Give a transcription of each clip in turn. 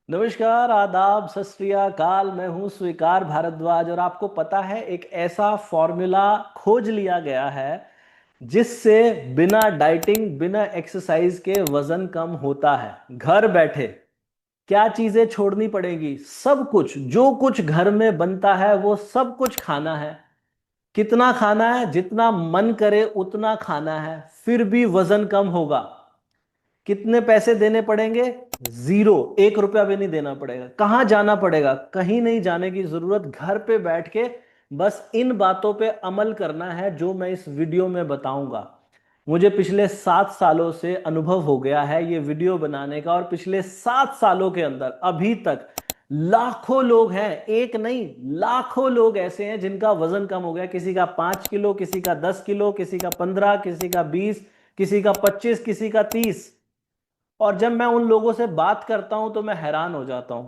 नमस्कार, आदाब, सत श्री अकाल। मैं हूं स्वीकार भारद्वाज और आपको पता है एक ऐसा फॉर्मूला खोज लिया गया है जिससे बिना डाइटिंग बिना एक्सरसाइज के वजन कम होता है। घर बैठे क्या चीजें छोड़नी पड़ेगी? सब कुछ, जो कुछ घर में बनता है वो सब कुछ खाना है। कितना खाना है? जितना मन करे उतना खाना है, फिर भी वजन कम होगा। कितने पैसे देने पड़ेंगे? जीरो, 1 रुपया भी नहीं देना पड़ेगा। कहाँ जाना पड़ेगा? कहीं नहीं जाने की जरूरत। घर पे बैठ के बस इन बातों पे अमल करना है जो मैं इस वीडियो में बताऊंगा। मुझे पिछले 7 सालों से अनुभव हो गया है ये वीडियो बनाने का, और पिछले 7 सालों के अंदर अभी तक लाखों लोग हैं, एक नहीं लाखों लोग ऐसे हैं जिनका वजन कम हो गया। किसी का 5 किलो, किसी का 10 किलो, किसी का 15, किसी का 20, किसी का 25, किसी का 30। और जब मैं उन लोगों से बात करता हूं तो मैं हैरान हो जाता हूं।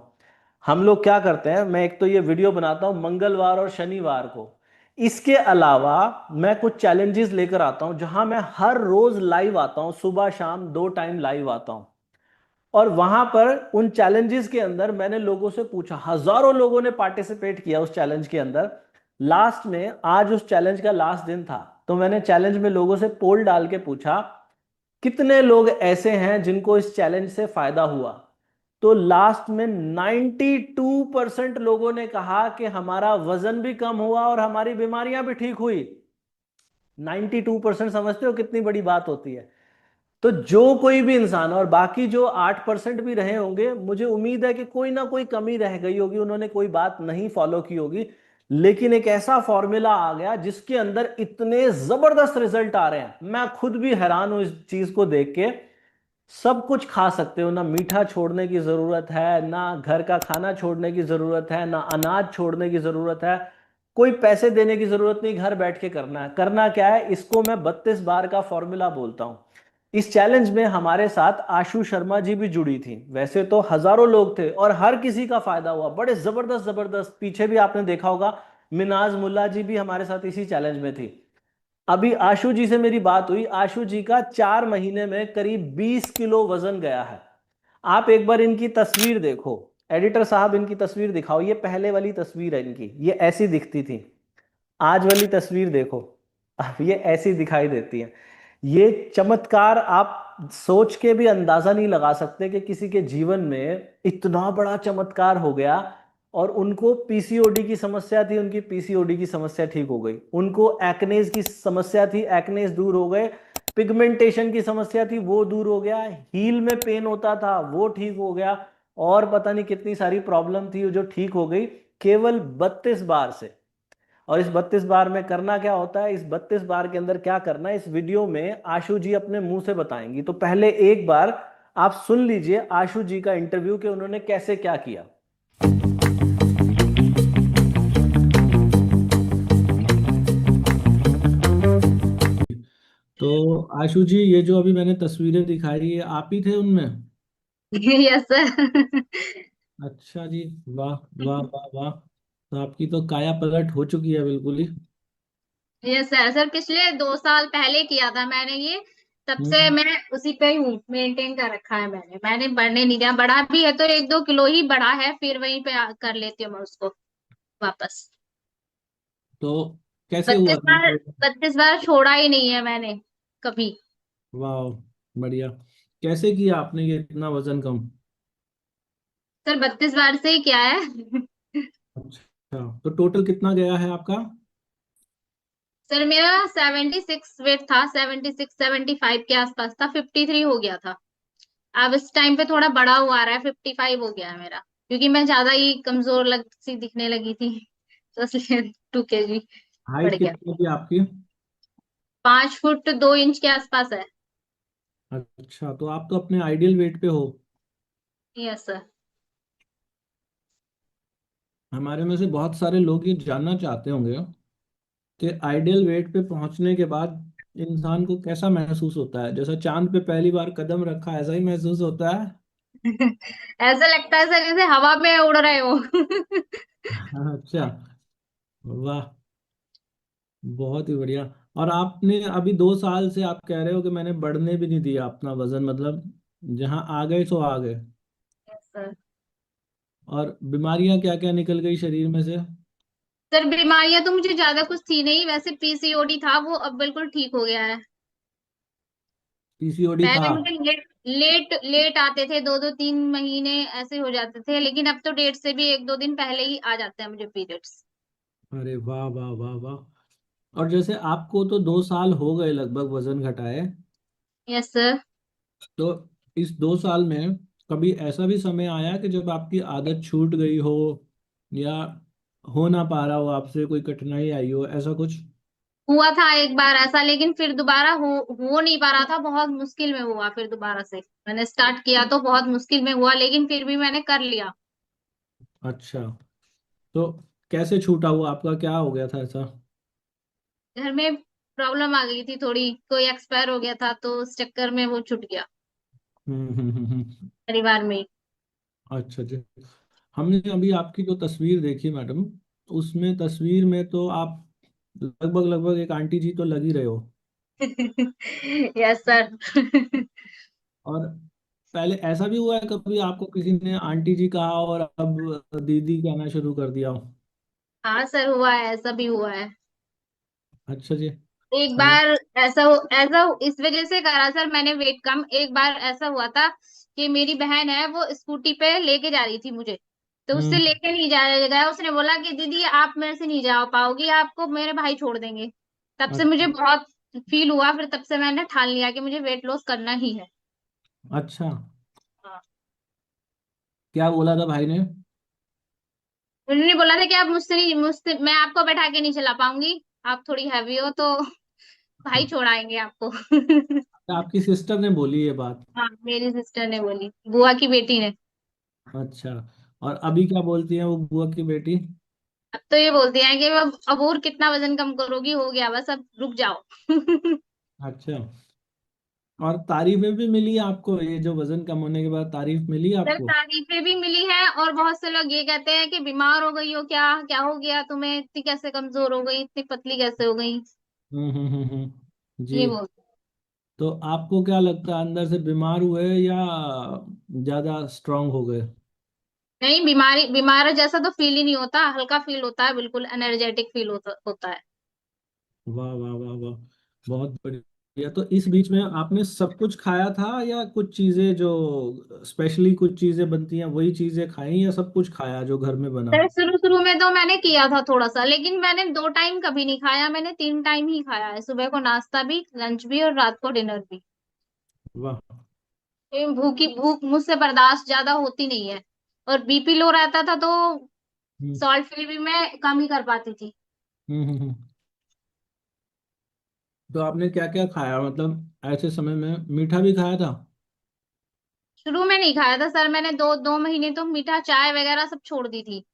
हम लोग क्या करते हैं, मैं एक तो ये वीडियो बनाता हूं मंगलवार और शनिवार को। इसके अलावा मैं कुछ चैलेंजेस लेकर आता हूं जहां मैं हर रोज लाइव आता हूं, सुबह शाम 2 टाइम लाइव आता हूं। और वहां पर उन चैलेंजेस के अंदर मैंने लोगों से पूछा, हजारों लोगों ने पार्टिसिपेट किया उस चैलेंज के अंदर। लास्ट में, आज उस चैलेंज का लास्ट दिन था, तो मैंने चैलेंज में लोगों से पोल डाल के पूछा कितने लोग ऐसे हैं जिनको इस चैलेंज से फायदा हुआ। तो लास्ट में 92% लोगों ने कहा कि हमारा वजन भी कम हुआ और हमारी बीमारियां भी ठीक हुई। 92%, समझते हो कितनी बड़ी बात होती है? तो जो कोई भी इंसान, और बाकी जो 8% भी रहे होंगे, मुझे उम्मीद है कि कोई ना कोई कमी रह गई होगी, उन्होंने कोई बात नहीं फॉलो की होगी। लेकिन एक ऐसा फॉर्मूला आ गया जिसके अंदर इतने जबरदस्त रिजल्ट आ रहे हैं, मैं खुद भी हैरान हूं इस चीज को देख के। सब कुछ खा सकते हो, ना मीठा छोड़ने की जरूरत है, ना घर का खाना छोड़ने की जरूरत है, ना अनाज छोड़ने की जरूरत है। कोई पैसे देने की जरूरत नहीं, घर बैठ के करना है। करना क्या है? इसको मैं 32 बार का फॉर्मूला बोलता हूं। इस चैलेंज में हमारे साथ आशु शर्मा जी भी जुड़ी थी। वैसे तो हजारों लोग थे और हर किसी का फायदा हुआ, बड़े जबरदस्त जबरदस्त। पीछे भी आपने देखा होगा, मिनाज मुल्ला जी भी हमारे साथ इसी चैलेंज में थी। अभी आशु जी से मेरी बात हुई, आशु जी का 4 महीने में करीब 20 किलो वजन गया है। आप एक बार इनकी तस्वीर देखो। एडिटर साहब, इनकी तस्वीर दिखाओ। ये पहले वाली तस्वीर है इनकी, ये ऐसी दिखती थी। आज वाली तस्वीर देखो, अब ये ऐसी दिखाई देती है। ये चमत्कार आप सोच के भी अंदाजा नहीं लगा सकते कि किसी के जीवन में इतना बड़ा चमत्कार हो गया। और उनको पीसीओडी की समस्या थी, उनकी पीसीओडी की समस्या ठीक हो गई। उनको एक्नेज की समस्या थी, एक्नेज दूर हो गए। पिगमेंटेशन की समस्या थी, वो दूर हो गया। हील में पेन होता था, वो ठीक हो गया। और पता नहीं कितनी सारी प्रॉब्लम थी जो ठीक हो गई, केवल 32 बार से। और इस 32 बार में करना क्या होता है, इस 32 बार के अंदर क्या करना है, इस वीडियो में आशु जी अपने मुंह से बताएंगी। तो पहले एक बार आप सुन लीजिए आशु जी का इंटरव्यू कि उन्होंने कैसे क्या किया। तो आशु जी, ये जो अभी मैंने तस्वीरें दिखाई, ये आप ही थे उनमें? Yes sir. अच्छा जी। वाह वाह वाह वाह। तो आपकी तो काया पलट हो चुकी है बिल्कुल ही। यस सर सर, पिछले 2 साल पहले किया था मैंने ये। तब से हम्म। मैं उसी पे ही हूँ, मेंटेन कर रखा है मैंने बढ़ने नहीं दिया। बढ़ा भी है तो 1-2 किलो ही बढ़ा है, फिर वहीं पे कर लेती हूँ मैं उसको वापस। तो कैसे हुआ बत्तीस था बार ये? 32 बार छोड़ा ही नहीं है मैंने कभी। वाह, बढ़िया। कैसे किया आपने ये इतना वजन कम? सर 32 बार से ही क्या है। अच्छा, तो टोटल कितना गया है आपका? सर मेरा 76 वेट था, 76-75 के आसपास था, 53 हो गया था। अब इस टाइम पे थोड़ा बड़ा हुआ आ रहा है, 55 हो गया है मेरा, क्योंकि मैं ज्यादा ही कमजोर लग सी दिखने लगी थी। तो इसलिए 2 kg बढ़ हाइट गया। कितनी थी आपकी? 5 फुट 2 इंच के आसपास है। अच्छा, तो आप तो अपने आइडियल वेट पे हो। Yes sir. हमारे में से बहुत सारे लोग ये जानना चाहते होंगे कि आइडियल वेट पे पहुंचने के बाद इंसान को कैसा महसूस होता है। जैसा चांद पे पहली बार कदम रखा, ऐसा ही महसूस होता है? ऐसा लगता है सर जैसे हवा में उड़ रहे हो। अच्छा। वाह, बहुत ही बढ़िया। और आपने अभी 2 साल से आप कह रहे हो कि मैंने बढ़ने भी नहीं दिया अपना वजन, मतलब जहाँ आ गए सो आ गए। Yes sir. और बीमारियां क्या क्या निकल गई शरीर में से? सर बीमारियां तो मुझे ज्यादा कुछ थी नहीं, वैसे पीसीओडी था, वो अब बिल्कुल ठीक हो गया है। पीसीओडी था? पहले मुझे लेट लेट लेट आते थे, 2-2 3 महीने ऐसे हो जाते थे, लेकिन अब तो डेट से भी 1-2 दिन पहले ही आ जाते हैं मुझे पीरियड्स। अरे वाह वाह वाह वाह। और जैसे आपको तो 2 साल हो गए लगभग वजन घटाए, यस सर। तो इस 2 साल में कभी ऐसा भी समय आया कि जब आपकी आदत छूट गई हो, या हो ना पा रहा हो, आपसे कोई कठिनाई आई हो, ऐसा कुछ? हुआ था एक बार ऐसा, लेकिन फिर दोबारा हो नहीं पा रहा था, बहुत मुश्किल में हुआ, फिर दोबारा से मैंने स्टार्ट किया तो बहुत मुश्किल में हुआ, लेकिन फिर भी मैंने कर लिया। अच्छा, तो कैसे छूटा हुआ आपका, क्या हो गया था ऐसा? घर में प्रॉब्लम आ गई थी थोड़ी, कोई एक्सपायर हो गया था तो उस चक्कर में वो छूट गया, परिवार में ही। अच्छा जी। हमने अभी आपकी जो तस्वीर देखी मैडम, उसमें तस्वीर में तो आप लगभग लगभग एक आंटी जी तो लग ही रहे हो। Yes sir. और पहले ऐसा भी हुआ है कभी आपको किसी ने आंटी जी कहा और अब दीदी कहना शुरू कर दिया हो? हाँ सर, हुआ है, ऐसा भी हुआ है। अच्छा जी। एक मैं बार ऐसा इस वजह से करा सर, मैंने वेट कम, एक बार ऐसा हुआ था कि मेरी बहन है, वो स्कूटी पे लेके जा रही थी मुझे, तो उससे हम्म। लेके नहीं जाया गया, उसने बोला कि दीदी आप मेरे से नहीं जा पाओगी, आपको मेरे भाई छोड़ देंगे। तब से मुझे अच्छा। बहुत फील हुआ, फिर तब से मैंने ठान लिया कि मुझे वेट लॉस करना ही है। अच्छा, हाँ। क्या बोला था भाई ने? उन्होंने बोला था कि आप मुझसे मैं आपको बैठा के नहीं चला पाऊंगी, आप थोड़ी हैवी हो, तो भाई छोड़ाएंगे आपको। आपकी सिस्टर ने बोली ये बात? हाँ, मेरी सिस्टर ने बोली, बुआ की बेटी ने। अच्छा, और अभी क्या बोलती है वो बुआ की बेटी? अब तो ये बोलती हैं कि अब और कितना वजन कम करोगी, हो गया बस, अब रुक जाओ। सर अच्छा, और तारीफें भी मिली आपको, ये जो वजन कम होने के बाद तारीफ मिली आपको? तारीफें भी मिली है, और बहुत से लोग ये कहते हैं कि बीमार हो गई हो क्या, क्या हो गया तुम्हें, इतनी कैसे कमजोर हो गई, इतनी पतली कैसे हो गई, जी। ये बोलते तो आपको क्या लगता है, अंदर से बीमार हुए या ज्यादा स्ट्रांग हो गए? हैं। नहीं, बीमारी बीमार जैसा तो फील ही नहीं होता, हल्का फील होता है, बिल्कुल एनर्जेटिक फील होता है। वाह वाह वाह वाह, बहुत बढ़िया। तो इस बीच में आपने सब कुछ खाया था, या कुछ चीजें जो स्पेशली कुछ चीजें बनती हैं वही चीजें खाई, या सब कुछ खाया जो घर में बना? सर शुरू शुरू में तो मैंने किया था थोड़ा सा, लेकिन मैंने 2 टाइम कभी नहीं खाया, मैंने 3 टाइम ही खाया है, सुबह को नाश्ता भी, लंच भी, और रात को डिनर भी। वाह। भूख मुझसे बर्दाश्त ज्यादा होती नहीं है, और बीपी लो रहता था तो हम्म सॉल्ट फ्री भी मैं कम ही कर पाती थी। हम्म हम्म, हम्म। तो आपने क्या क्या खाया, मतलब ऐसे समय में मीठा भी खाया था? शुरू में नहीं खाया था सर, मैंने 2-2 महीने तो मीठा चाय वगैरह सब छोड़ दी थी।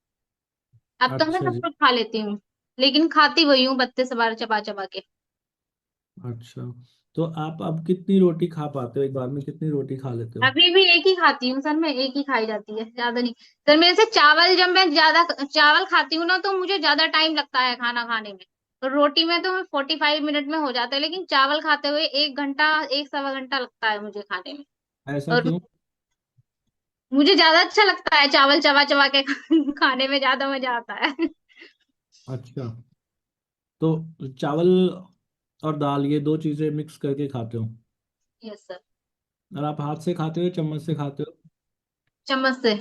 अब तो मैं अच्छा सब जी। कुछ खा लेती हूँ, लेकिन खाती वही हूँ 32 बार चबा चबा के। अच्छा, तो आप अब कितनी रोटी खा पाते हो, एक बार में कितनी रोटी खा लेते हो? अभी भी एक ही खाती हूँ सर, मैं एक ही खाई जाती है, ज्यादा नहीं। सर मेरे से चावल, जब मैं ज्यादा चावल खाती हूँ ना, तो मुझे ज्यादा टाइम लगता है खाना खाने में, तो रोटी में तो 45 मिनट में हो जाता है, लेकिन चावल खाते हुए 1 घंटा, 1 सवा घंटा लगता है मुझे खाने में। ऐसा और क्यों? मुझे ज्यादा अच्छा लगता है चावल चबा चबा के खाने में ज्यादा मजा आता है। अच्छा, तो चावल और दाल ये दो चीजें मिक्स करके खाते हो? Yes sir. और आप हाथ से खाते हो या चम्मच से खाते हो? चम्मच से।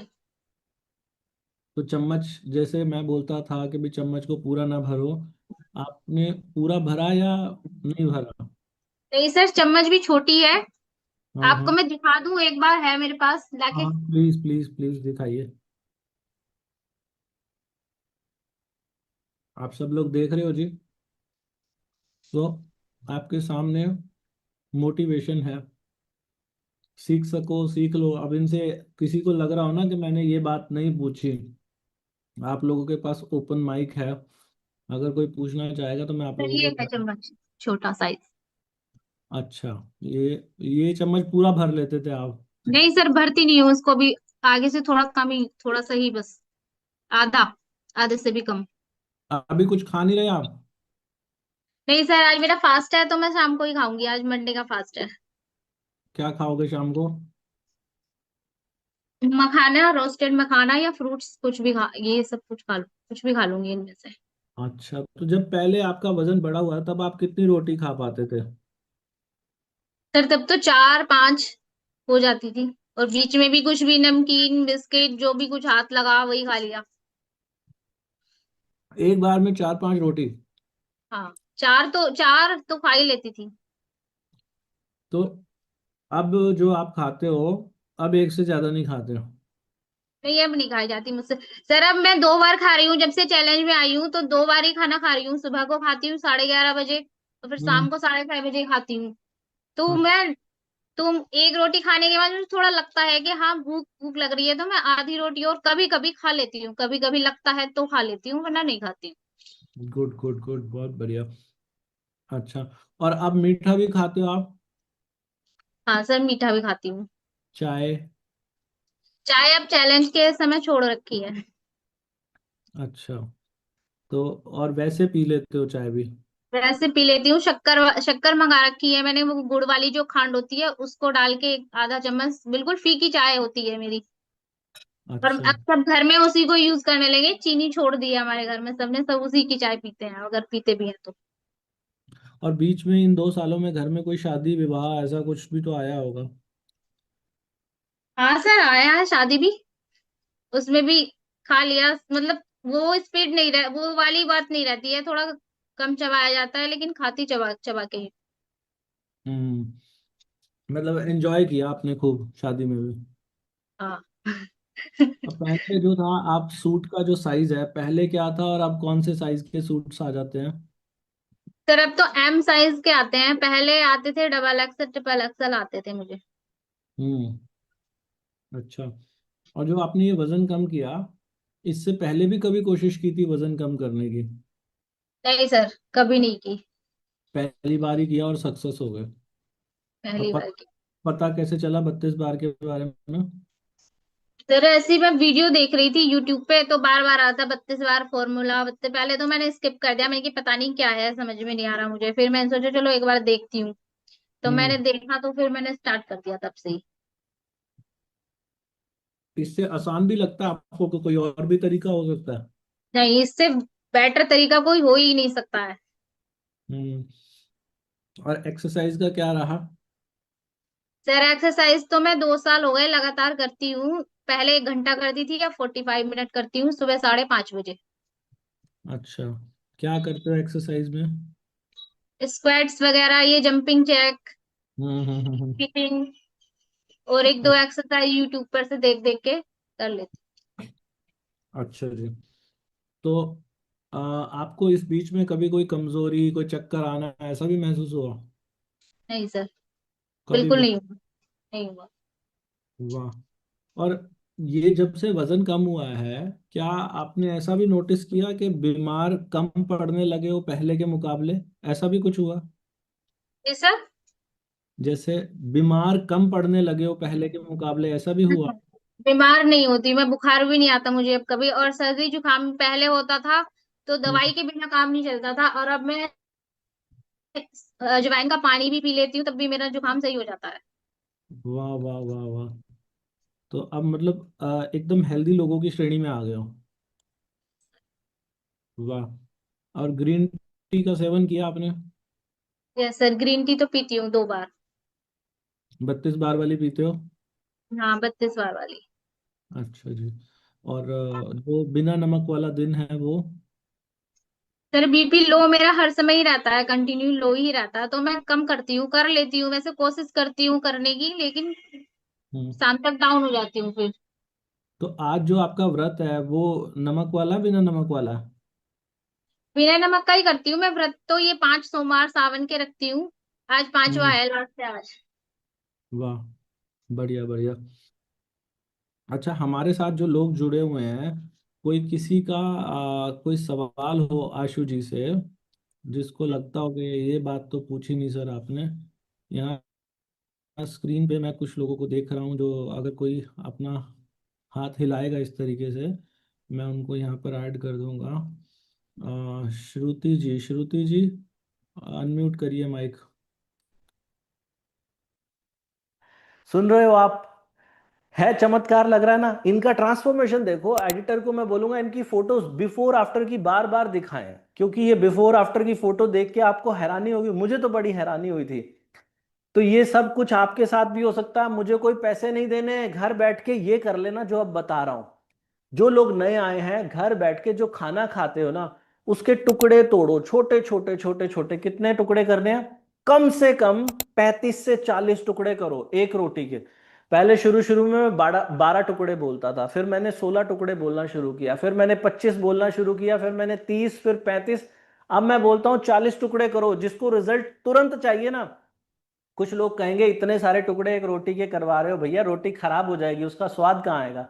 तो चम्मच, जैसे मैं बोलता था कि भी चम्मच को पूरा ना भरो, आपने पूरा भरा या नहीं भरा? नहीं सर, चम्मच भी छोटी है, हाँ आपको हाँ मैं दिखा दूं, एक बार है मेरे पास लाके। हाँ, प्लीज प्लीज प्लीज दिखाइए। आप सब लोग देख रहे हो जी, तो आपके सामने मोटिवेशन है, सीख सको सीख लो। अब इनसे किसी को लग रहा हो ना कि मैंने ये बात नहीं पूछी, आप लोगों के पास ओपन माइक है, अगर कोई पूछना चाहेगा तो मैं आप सर लोगों ये को है चम्मच, छोटा साइज। अच्छा, ये चम्मच पूरा भर लेते थे आप? नहीं सर, भरती नहीं हूँ उसको भी, आगे से थोड़ा कम ही, थोड़ा सा ही बस, आधा, आधे से भी कम। अभी कुछ खा नहीं रहे आप? नहीं सर, आज मेरा फास्ट है, तो मैं शाम को ही खाऊंगी, आज मंडे का फास्ट है। क्या खाओगे शाम को? मखाना, रोस्टेड मखाना या फ्रूट्स, कुछ भी खा, ये सब कुछ खा लूं, कुछ भी खा लूंगी इनमें से। अच्छा, तो जब पहले आपका वजन बढ़ा हुआ तब आप कितनी रोटी खा पाते थे? सर तब तो 4 5 हो जाती थी, और बीच में भी कुछ भी नमकीन बिस्किट जो भी कुछ हाथ लगा वही खा लिया। एक बार में 4 5 रोटी? हाँ, 4 तो खा ही लेती थी। तो अब जो आप खाते हो, अब एक से ज्यादा नहीं खाते हो? नहीं, अब नहीं खाई जाती मुझसे। सर अब मैं 2 बार खा रही हूँ, जब से चैलेंज में आई हूँ तो 2 बार ही खाना खा रही हूँ। सुबह को खाती हूँ 11:30 बजे, और फिर हम्म। शाम को 6:30 बजे खाती हूँ। तो हाँ। मैं तो एक रोटी खाने के बाद मुझे थोड़ा लगता है कि हाँ भूख भूख लग रही है, तो मैं आधी रोटी और कभी कभी खा लेती हूँ, कभी कभी लगता है तो खा लेती हूँ, वरना नहीं खाती हूँ। गुड गुड गुड, बहुत बढ़िया। अच्छा, और अब मीठा भी खाते हो आप? हाँ सर, मीठा भी खाती हूँ। चाय? चाय अब चैलेंज के समय छोड़ रखी है। अच्छा, तो और वैसे पी लेते हो चाय भी? वैसे पी लेती हूँ, शक्कर मंगा रखी है मैंने, वो गुड़ वाली जो खांड होती है उसको डाल के आधा चम्मच, बिल्कुल फीकी चाय होती है मेरी। और अच्छा। अब सब घर में उसी को यूज करने लगे, चीनी छोड़ दी है हमारे घर में, सबने सब उसी की चाय पीते हैं, अगर पीते भी हैं तो। और बीच में इन 2 सालों में घर में कोई शादी विवाह ऐसा कुछ भी तो आया होगा? हाँ सर, आया है शादी भी, उसमें भी खा लिया, मतलब वो स्पीड नहीं रह, वो वाली बात नहीं रहती है, थोड़ा कम चबाया जाता है, लेकिन खाती चबा चबा के ही। हम्म। मतलब एंजॉय किया आपने खूब शादी में भी? हाँ। अब पहले जो था, आप सूट का जो साइज है पहले क्या था और अब कौन से साइज के सूट्स आ जाते हैं? सर अब तो एम साइज के आते हैं, पहले आते थे डबल एक्सल ट्रिपल एक्सल आते थे मुझे। हम्म। अच्छा, और जो आपने ये वजन कम किया, इससे पहले भी कभी कोशिश की थी वजन कम करने की? नहीं सर, कभी नहीं की। पहली बार ही किया और सक्सेस हो गए? और पहली बार की। पता कैसे चला 32 बार के बारे में? सर ऐसी मैं वीडियो देख रही थी यूट्यूब पे, तो बार बार आता 32 बार फॉर्मूला, बत्तीस, पहले तो मैंने स्किप कर दिया, मैंने कि पता नहीं क्या है, समझ में नहीं आ रहा मुझे, फिर मैंने सोचा चलो एक बार देखती हूँ। तो मैंने हम्म। देखा, तो फिर मैंने स्टार्ट कर दिया तब से ही। इससे आसान भी लगता है आपको कि कोई और भी तरीका हो सकता है? नहीं, इससे बेटर तरीका कोई हो ही नहीं सकता है। हम्म। और एक्सरसाइज का क्या रहा? सर एक्सरसाइज तो मैं 2 साल हो गए लगातार करती हूँ। पहले 1 घंटा करती थी, या 45 मिनट करती हूँ सुबह 5:30 बजे। अच्छा, क्या करते हो एक्सरसाइज में? स्क्वाट्स वगैरह, ये जंपिंग जैक, हम्म। स्किपिंग, और एक दो एक्सरसाइज यूट्यूब पर से देख देख के कर लेती। अच्छा जी। तो आपको इस बीच में कभी कोई कमजोरी, कोई चक्कर आना ऐसा भी महसूस हुआ? नहीं सर, कभी बिल्कुल भी? नहीं हुआ, नहीं हुआ। वाह। और ये जब से वजन कम हुआ है, क्या आपने ऐसा भी नोटिस किया कि बीमार कम पड़ने लगे हो पहले के मुकाबले? ऐसा भी कुछ हुआ? जी सर। जैसे बीमार कम पड़ने लगे हो पहले के मुकाबले, ऐसा भी हुआ? बीमार नहीं होती मैं, बुखार भी नहीं आता मुझे अब कभी, और सर्दी जुकाम पहले होता था तो दवाई हम्म। के बिना काम नहीं चलता था, और अब मैं अजवाइन का पानी भी पी लेती हूँ, तब भी मेरा जुकाम सही हो जाता है। वाह वाह वाह वाह। तो अब मतलब एकदम हेल्दी लोगों की श्रेणी में आ गए हो? वाह। और ग्रीन टी का सेवन किया आपने? यस सर, ग्रीन टी तो पीती हूँ 2 बार। 32 बार वाली पीते हो? हाँ, 32 बार वाली। अच्छा जी। और जो बिना नमक वाला दिन है वो? सर बीपी लो मेरा हर समय ही रहता है, कंटिन्यू लो ही रहता है, तो मैं कम करती हूँ, कर लेती हूँ, वैसे कोशिश करती हूँ करने की, लेकिन हम्म। शाम तक डाउन हो जाती हूँ फिर। तो आज जो आपका व्रत है वो नमक वाला, बिना नमक वाला? बिना नमक का ही करती हूँ मैं व्रत, तो ये 5 सोमवार सावन के रखती हूँ। आज पांचवा हम्म। है, लास्ट से आज। वाह, बढ़िया बढ़िया। अच्छा, हमारे साथ जो लोग जुड़े हुए हैं, कोई किसी का कोई सवाल हो आशु जी से, जिसको लगता हो कि ये बात तो पूछी नहीं सर आपने, यहाँ स्क्रीन पे मैं कुछ लोगों को देख रहा हूँ जो अगर कोई अपना हाथ हिलाएगा इस तरीके से, मैं उनको यहाँ पर ऐड कर दूंगा। श्रुति जी, श्रुति जी, अनम्यूट करिए माइक। सुन रहे हो आप? है चमत्कार लग रहा है ना? इनका ट्रांसफॉर्मेशन देखो। एडिटर को मैं बोलूंगा इनकी फोटोज बिफोर आफ्टर की बार बार दिखाएं, क्योंकि ये बिफोर आफ्टर की फोटो देख के आपको हैरानी होगी, मुझे तो बड़ी हैरानी हुई थी। तो ये सब कुछ आपके साथ भी हो सकता है। मुझे कोई पैसे नहीं देने हैं, घर बैठ के ये कर लेना जो अब बता रहा हूं। जो लोग नए आए हैं, घर बैठ के जो खाना खाते हो ना, उसके टुकड़े तोड़ो, छोटे छोटे छोटे छोटे। कितने टुकड़े करने हैं? कम से कम 35 से 40 टुकड़े करो एक रोटी के। पहले शुरू शुरू में मैं 12 टुकड़े बोलता था, फिर मैंने 16 टुकड़े बोलना शुरू किया, फिर मैंने 25 बोलना शुरू किया, फिर मैंने 30, फिर 35। अब मैं बोलता हूं 40 टुकड़े करो। जिसको रिजल्ट तुरंत चाहिए ना, कुछ लोग कहेंगे इतने सारे टुकड़े एक रोटी के करवा रहे हो भैया, रोटी खराब हो जाएगी, उसका स्वाद कहाँ आएगा।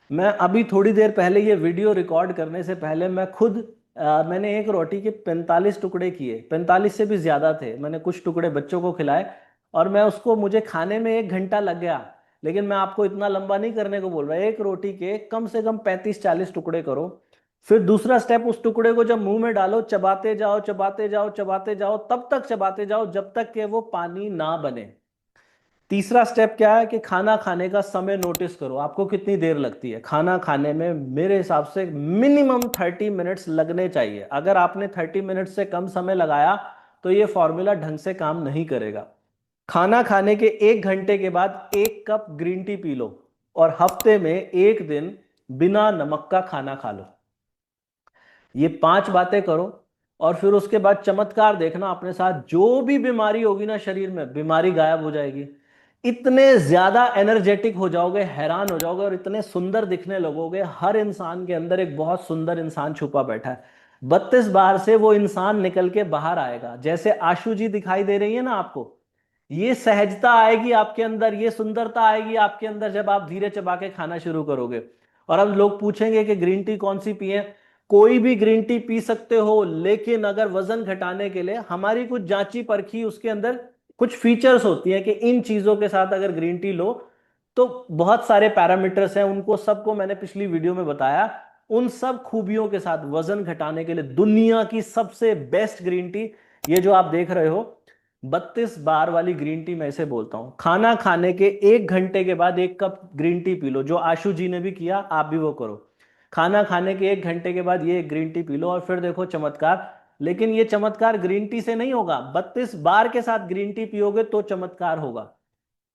मैं अभी थोड़ी देर पहले ये वीडियो रिकॉर्ड करने से पहले मैं खुद मैंने एक रोटी के 45 टुकड़े किए, 45 से भी ज्यादा थे। मैंने कुछ टुकड़े बच्चों को खिलाए, और मैं उसको, मुझे खाने में 1 घंटा लग गया। लेकिन मैं आपको इतना लंबा नहीं करने को बोल रहा, एक रोटी के कम से कम 35-40 टुकड़े करो। फिर दूसरा स्टेप, उस टुकड़े को जब मुंह में डालो, चबाते जाओ चबाते जाओ चबाते जाओ, तब तक चबाते जाओ जब तक कि वो पानी ना बने। तीसरा स्टेप क्या है कि खाना खाने का समय नोटिस करो, आपको कितनी देर लगती है खाना खाने में। मेरे हिसाब से मिनिमम 30 मिनट्स लगने चाहिए। अगर आपने 30 मिनट से कम समय लगाया तो ये फॉर्मूला ढंग से काम नहीं करेगा। खाना खाने के 1 घंटे के बाद 1 cup green tea P low, और हफ्ते में 1 दिन बिना नमक का खाना खा लो। ये 5 बातें करो, और फिर उसके बाद चमत्कार देखना अपने साथ। जो भी बीमारी होगी ना शरीर में, बीमारी गायब हो जाएगी। इतने ज्यादा एनर्जेटिक हो जाओगे, हैरान हो जाओगे, और इतने सुंदर दिखने लगोगे। हर इंसान के अंदर एक बहुत सुंदर इंसान छुपा बैठा है। 32 बार से वो इंसान निकल के बाहर आएगा। जैसे आशु जी दिखाई दे रही है ना आपको, ये सहजता आएगी आपके अंदर, ये सुंदरता आएगी आपके अंदर जब आप धीरे चबा के खाना शुरू करोगे। और अब लोग पूछेंगे कि ग्रीन टी कौन सी पिए। कोई भी ग्रीन टी पी सकते हो, लेकिन अगर वजन घटाने के लिए हमारी कुछ जांची परखी, उसके अंदर कुछ फीचर्स होती हैं कि इन चीजों के साथ अगर ग्रीन टी लो तो बहुत सारे पैरामीटर्स हैं, उनको सबको मैंने पिछली वीडियो में बताया। उन सब खूबियों के साथ वजन घटाने के लिए दुनिया की सबसे बेस्ट ग्रीन टी, ये जो आप देख रहे हो, 32 बार वाली ग्रीन टी, मैं इसे बोलता हूं। खाना खाने के 1 घंटे के बाद 1 cup green tea P low, जो आशु जी ने भी किया, आप भी वो करो। खाना खाने के 1 घंटे के बाद ये ग्रीन टी पी लो, और फिर देखो चमत्कार। लेकिन ये चमत्कार ग्रीन टी से नहीं होगा, 32 बार के साथ ग्रीन टी पियोगे तो चमत्कार होगा।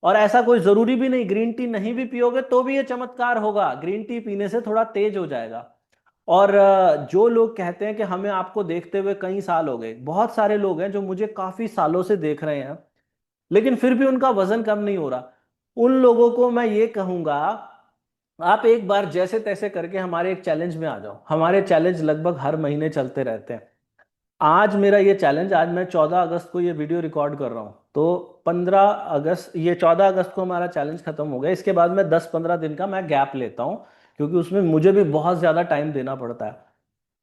और ऐसा कोई जरूरी भी नहीं, ग्रीन टी नहीं भी पियोगे तो भी ये चमत्कार होगा। ग्रीन टी पीने से थोड़ा तेज हो जाएगा। और जो लोग कहते हैं कि हमें आपको देखते हुए कई साल हो गए, बहुत सारे लोग हैं जो मुझे काफी सालों से देख रहे हैं, लेकिन फिर भी उनका वजन कम नहीं हो रहा। उन लोगों को मैं ये कहूंगा, आप एक बार जैसे तैसे करके हमारे एक चैलेंज में आ जाओ। हमारे चैलेंज लगभग हर महीने चलते रहते हैं। आज मेरा ये चैलेंज, आज मैं 14 अगस्त को ये वीडियो रिकॉर्ड कर रहा हूँ, तो 15 अगस्त, ये 14 अगस्त को हमारा चैलेंज खत्म हो गया। इसके बाद मैं 10-15 दिन का मैं गैप लेता हूँ, क्योंकि उसमें मुझे भी बहुत ज्यादा टाइम देना पड़ता है।